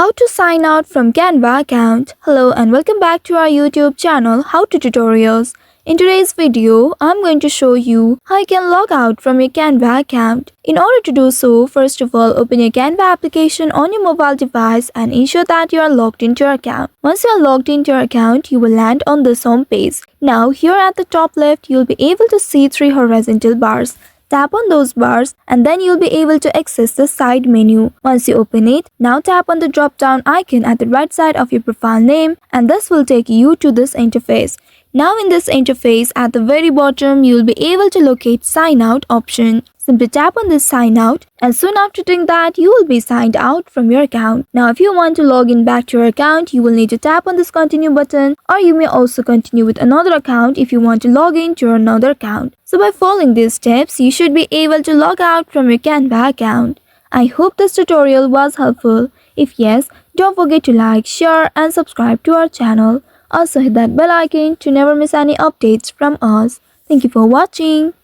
How to sign out from Canva account. Hello and welcome back to our YouTube channel How to Tutorials. In today's video, I'm going to show you how you can log out from your Canva account. In order to do so, first of all, open your Canva application on your mobile device and ensure that you are logged into your account. Once you are logged into your account, you will land on this home page. Now, here at the top left, you'll be able to see 3 horizontal bars. Tap on those bars and then you'll be able to access the side menu. Once you open it, now tap on the drop down icon at the right side of your profile name and this will take you to this interface. Now in this interface at the very bottom, you'll be able to locate sign out option. Simply tap on this sign out and soon after doing that, you will be signed out from your account. Now if you want to log in back to your account, you will need to tap on this continue button or you may also continue with another account if you want to log in to another account. So by following these steps, you should be able to log out from your Canva account. I hope this tutorial was helpful. If yes, don't forget to like, share and subscribe to our channel. Also hit that bell icon to never miss any updates from us. Thank you for watching.